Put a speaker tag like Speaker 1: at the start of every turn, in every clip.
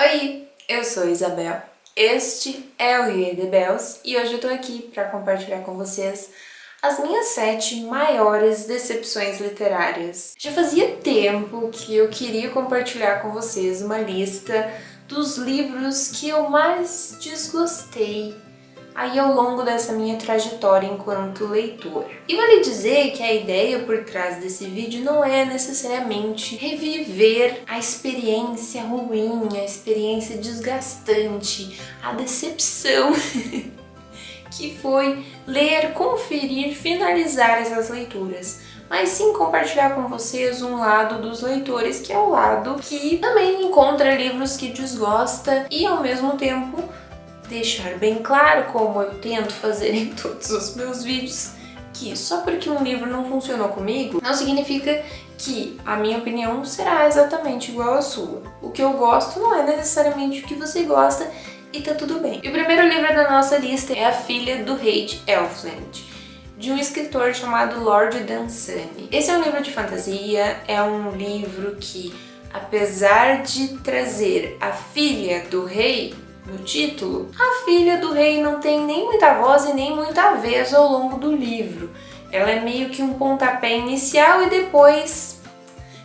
Speaker 1: Oi, eu sou Isabel, este é o Ria de Bells e hoje eu tô aqui para compartilhar com vocês as minhas 7 maiores decepções literárias. Já fazia tempo que eu queria compartilhar com vocês uma lista dos livros que eu mais desgostei aí ao longo dessa minha trajetória enquanto leitora. E vale dizer que a ideia por trás desse vídeo não é necessariamente reviver a experiência ruim, a experiência desgastante, a decepção que foi ler, conferir, finalizar essas leituras, mas sim compartilhar com vocês um lado dos leitores, que é o lado que também encontra livros que desgosta e ao mesmo tempo deixar bem claro, como eu tento fazer em todos os meus vídeos, que só porque um livro não funcionou comigo, não significa que a minha opinião será exatamente igual à sua. O que eu gosto não é necessariamente o que você gosta e tá tudo bem. E o primeiro livro da nossa lista é A Filha do Rei de Elfland, de um escritor chamado Lord Dunsany. Esse é um livro de fantasia, é um livro que, apesar de trazer a filha do rei no título, a filha do rei não tem nem muita voz e nem muita vez ao longo do livro. Ela é meio que um pontapé inicial e depois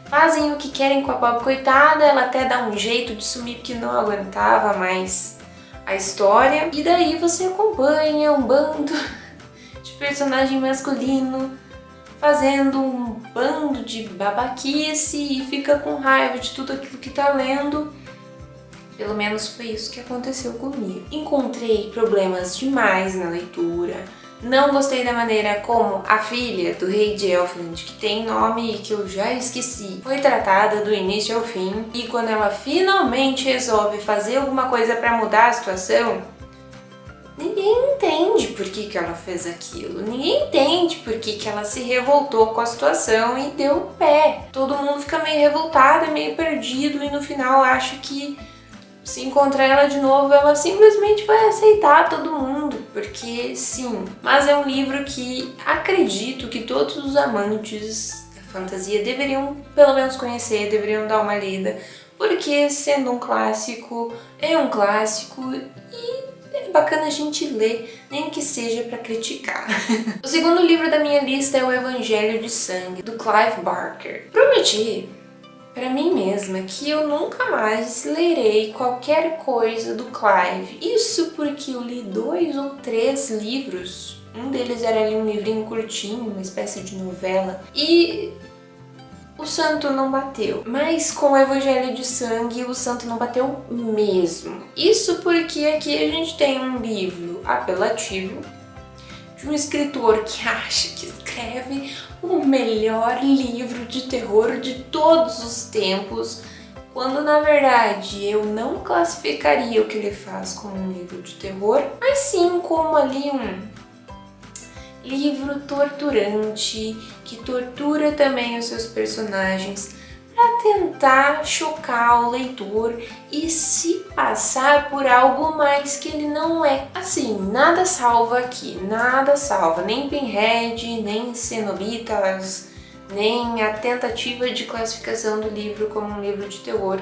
Speaker 1: fazem o que querem com a pobre coitada, ela até dá um jeito de sumir porque não aguentava mais a história. E daí você acompanha um bando de personagem masculino fazendo um bando de babaquice e fica com raiva de tudo aquilo que tá lendo. Pelo menos foi isso que aconteceu comigo. Encontrei problemas demais na leitura. Não gostei da maneira como a filha do rei de Elfland, que tem nome que eu já esqueci, foi tratada do início ao fim. E quando ela finalmente resolve fazer alguma coisa para mudar a situação, ninguém entende por que ela fez aquilo. Ninguém entende por que ela se revoltou com a situação e deu pé. Todo mundo fica meio revoltado, meio perdido e no final acha que se encontrar ela de novo, ela simplesmente vai aceitar todo mundo, porque sim. Mas é um livro que acredito que todos os amantes da fantasia deveriam pelo menos conhecer, deveriam dar uma lida, porque sendo um clássico, é um clássico e é bacana a gente ler, nem que seja para criticar. O segundo livro da minha lista é O Evangelho de Sangue, do Clive Barker. Prometi para mim mesma que eu nunca mais lerei qualquer coisa do Clive. Isso porque eu li 2 ou 3 livros. Um deles era ali um livrinho curtinho, uma espécie de novela. E o santo não bateu. Mas com o Evangelho de Sangue, o santo não bateu mesmo. Isso porque aqui a gente tem um livro apelativo de um escritor que acha que escreve o melhor livro de terror de todos os tempos, quando na verdade eu não classificaria o que ele faz como um livro de terror, mas sim como ali um livro torturante, que tortura também os seus personagens para tentar chocar o leitor e se passar por algo mais que ele não é. Assim, nada salva aqui, nada salva, nem Pinhead, nem Cenobitas, nem a tentativa de classificação do livro como um livro de terror,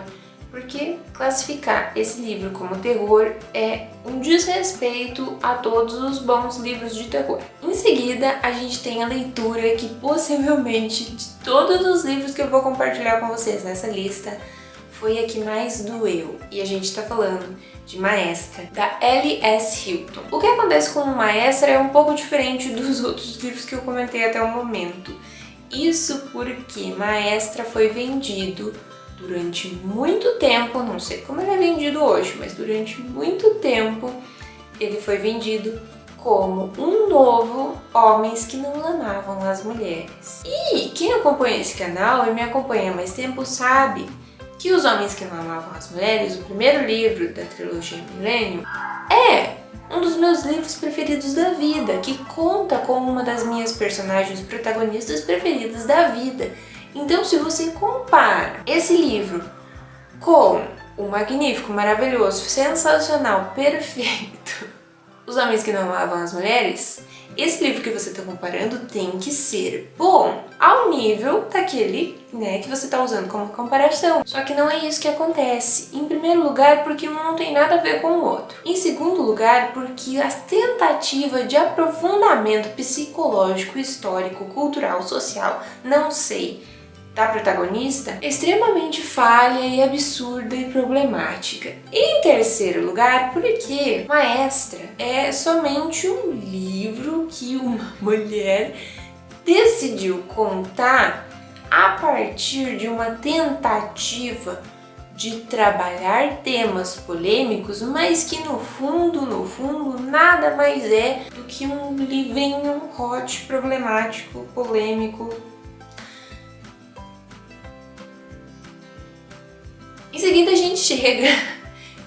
Speaker 1: porque classificar esse livro como terror é um desrespeito a todos os bons livros de terror. Em seguida, a gente tem a leitura que possivelmente de todos os livros que eu vou compartilhar com vocês nessa lista foi a que mais doeu. E a gente tá falando de Maestra, da L.S. Hilton. O que acontece com Maestra é um pouco diferente dos outros livros que eu comentei até o momento. Isso porque Maestra foi vendido durante muito tempo, não sei como ele é vendido hoje, mas durante muito tempo ele foi vendido como um novo Homens que Não Amavam as Mulheres. E quem acompanha esse canal e me acompanha há mais tempo sabe que Os Homens que Não Amavam as Mulheres, o primeiro livro da trilogia Milênio, é um dos meus livros preferidos da vida, que conta com uma das minhas personagens protagonistas preferidas da vida. Então, se você compara esse livro com o magnífico, maravilhoso, sensacional, perfeito Os Homens que Não Amavam as Mulheres, esse livro que você está comparando tem que ser bom ao nível daquele, né, que você está usando como comparação. Só que não é isso que acontece. Em primeiro lugar, porque um não tem nada a ver com o outro. Em segundo lugar, porque a tentativa de aprofundamento psicológico, histórico, cultural, social, não sei, da protagonista é extremamente falha e absurda e problemática. E em terceiro lugar, porque Maestra é somente um livro que uma mulher decidiu contar a partir de uma tentativa de trabalhar temas polêmicos, mas que no fundo, nada mais é do que um livrinho hot, problemático, polêmico. Em seguida a gente chega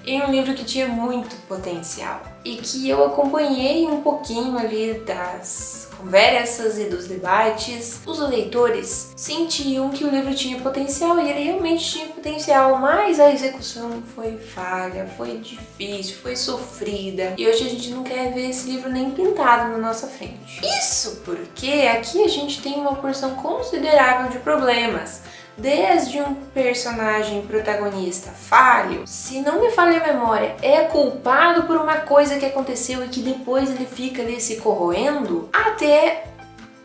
Speaker 1: em um livro que tinha muito potencial e que eu acompanhei um pouquinho ali das conversas e dos debates. Os leitores sentiam que o livro tinha potencial e ele realmente tinha potencial, mas a execução foi falha, foi difícil, foi sofrida e hoje a gente não quer ver esse livro nem pintado na nossa frente. Isso porque aqui a gente tem uma porção considerável de problemas. Desde um personagem protagonista falho, se não me falha a memória, é culpado por uma coisa que aconteceu e que depois ele fica ali se corroendo, até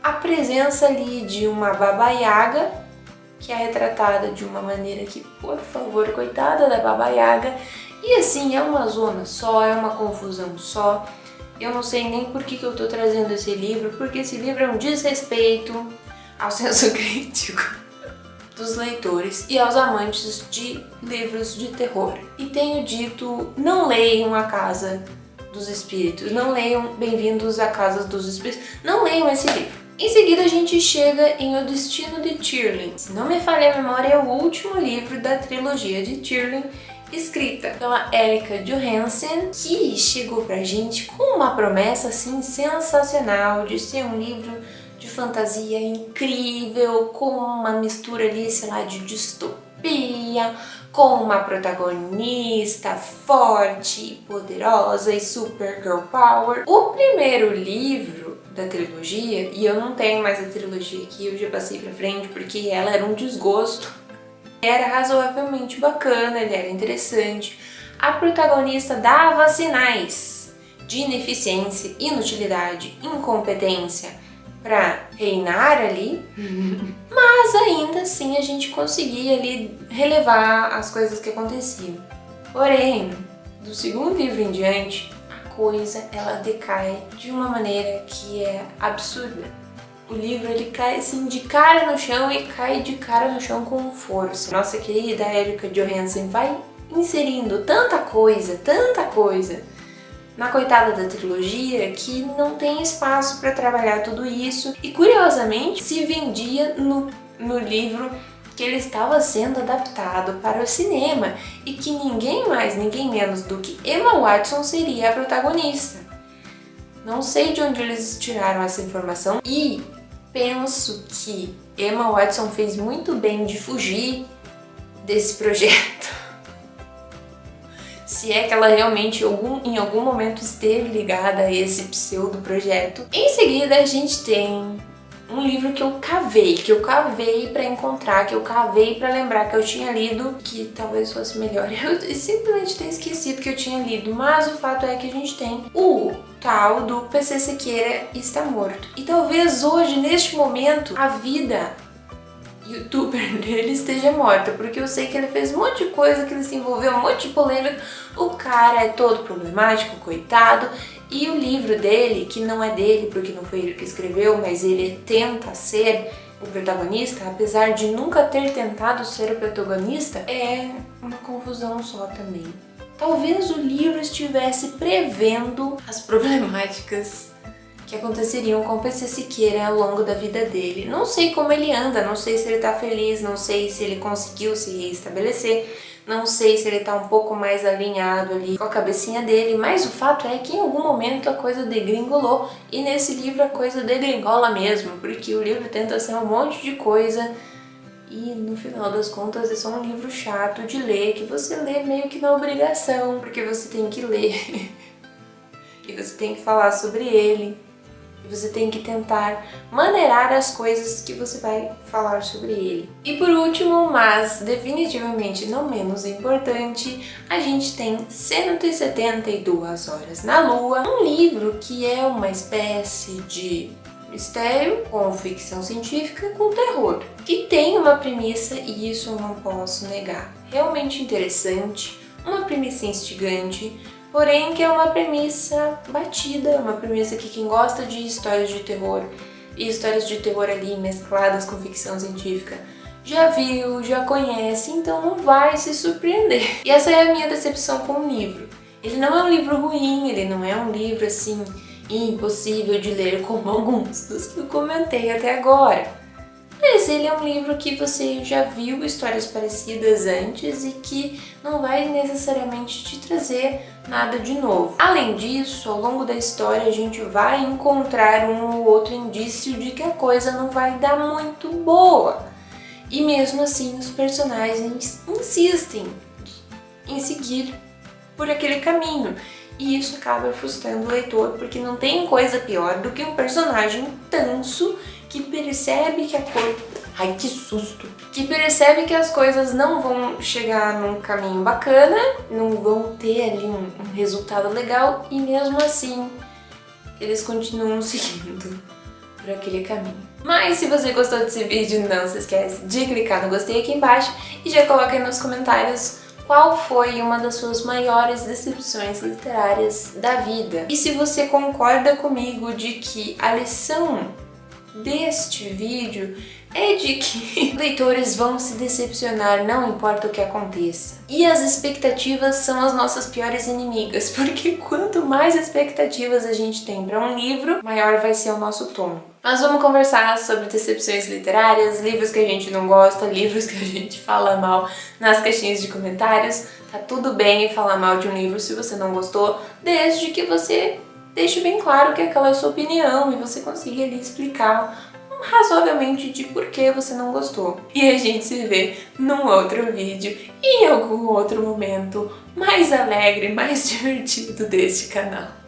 Speaker 1: a presença ali de uma Baba Yaga, que é retratada de uma maneira que, por favor, coitada da Baba Yaga, e assim, é uma zona só, é uma confusão só. Eu não sei nem por que eu tô trazendo esse livro, porque esse livro é um desrespeito ao senso crítico dos leitores e aos amantes de livros de terror. E tenho dito, não leiam A Casa dos Espíritos, não leiam Bem-vindos à Casa dos Espíritos, não leiam esse livro. Em seguida a gente chega em O Destino de Tirling. Se não me falha a memória, é o último livro da trilogia de Tirling, escrita pela Erika Johansen, que chegou pra gente com uma promessa assim sensacional de ser um livro de fantasia incrível, com uma mistura ali, sei lá, de distopia, com uma protagonista forte, poderosa e super girl power. O primeiro livro da trilogia, e eu não tenho mais a trilogia aqui, eu já passei pra frente porque ela era um desgosto, era razoavelmente bacana, ele era interessante. A protagonista dava sinais de ineficiência, inutilidade, incompetência para reinar ali, mas ainda assim a gente conseguia ali relevar as coisas que aconteciam. Porém, do segundo livro em diante, a coisa ela decai de uma maneira que é absurda. O livro ele cai assim de cara no chão e cai de cara no chão com força. Nossa querida Erika Johansen vai inserindo tanta coisa na coitada da trilogia que não tem espaço para trabalhar tudo isso e curiosamente se vendia no livro que ele estava sendo adaptado para o cinema e que ninguém mais, ninguém menos do que Emma Watson seria a protagonista. Não sei de onde eles tiraram essa informação e penso que Emma Watson fez muito bem de fugir desse projeto. Se é que ela realmente em algum momento esteve ligada a esse pseudo projeto. Em seguida a gente tem um livro que eu cavei para encontrar, que eu cavei para lembrar que eu tinha lido, que talvez fosse melhor eu simplesmente ter esquecido que eu tinha lido, mas o fato é que a gente tem o tal do PC Siqueira Está Morto. E talvez hoje, neste momento, a vida youtuber dele esteja morta, porque eu sei que ele fez um monte de coisa, que ele se envolveu, um monte de polêmica. O cara é todo problemático, coitado, e o livro dele, que não é dele, porque não foi ele que escreveu, mas ele tenta ser o protagonista, apesar de nunca ter tentado ser o protagonista, é uma confusão só também. Talvez o livro estivesse prevendo as problemáticas que aconteceriam com o PC Siqueira ao longo da vida dele. Não sei como ele anda, não sei se ele tá feliz, não sei se ele conseguiu se reestabelecer, não sei se ele tá um pouco mais alinhado ali com a cabecinha dele, mas o fato é que em algum momento a coisa degringolou e nesse livro a coisa degringola mesmo, porque o livro tenta ser um monte de coisa e no final das contas é só um livro chato de ler, que você lê meio que na obrigação, porque você tem que ler e você tem que falar sobre ele. Você tem que tentar maneirar as coisas que você vai falar sobre ele. E por último, mas definitivamente não menos importante, a gente tem 172 Horas na Lua, um livro que é uma espécie de mistério com ficção científica com terror, que tem uma premissa, e isso eu não posso negar, realmente interessante, uma premissa instigante, porém que é uma premissa batida, uma premissa que quem gosta de histórias de terror e histórias de terror ali mescladas com ficção científica já viu, já conhece, então não vai se surpreender. E essa é a minha decepção com o livro. Ele não é um livro ruim, ele não é um livro assim impossível de ler como alguns dos que eu comentei até agora. Mas ele é um livro que você já viu histórias parecidas antes e que não vai necessariamente te trazer nada de novo. Além disso, ao longo da história a gente vai encontrar um ou outro indício de que a coisa não vai dar muito boa. E mesmo assim os personagens insistem em seguir por aquele caminho. E isso acaba frustrando o leitor, porque não tem coisa pior do que um personagem tanso que percebe que a coisa... Ai, que susto! Que percebe que as coisas não vão chegar num caminho bacana, não vão ter ali um resultado legal, e mesmo assim eles continuam seguindo por aquele caminho. Mas se você gostou desse vídeo, não se esquece de clicar no gostei aqui embaixo e já coloca aí nos comentários qual foi uma das suas maiores decepções literárias da vida. E se você concorda comigo de que a lição deste vídeo é de que leitores vão se decepcionar, não importa o que aconteça. E as expectativas são as nossas piores inimigas, porque quanto mais expectativas a gente tem para um livro, maior vai ser o nosso tom. Mas vamos conversar sobre decepções literárias, livros que a gente não gosta, livros que a gente fala mal nas caixinhas de comentários. Tá tudo bem falar mal de um livro se você não gostou, desde que você deixe bem claro que aquela é a sua opinião e você consiga ali explicar razoavelmente de por que você não gostou. E a gente se vê num outro vídeo, em algum outro momento mais alegre, mais divertido deste canal.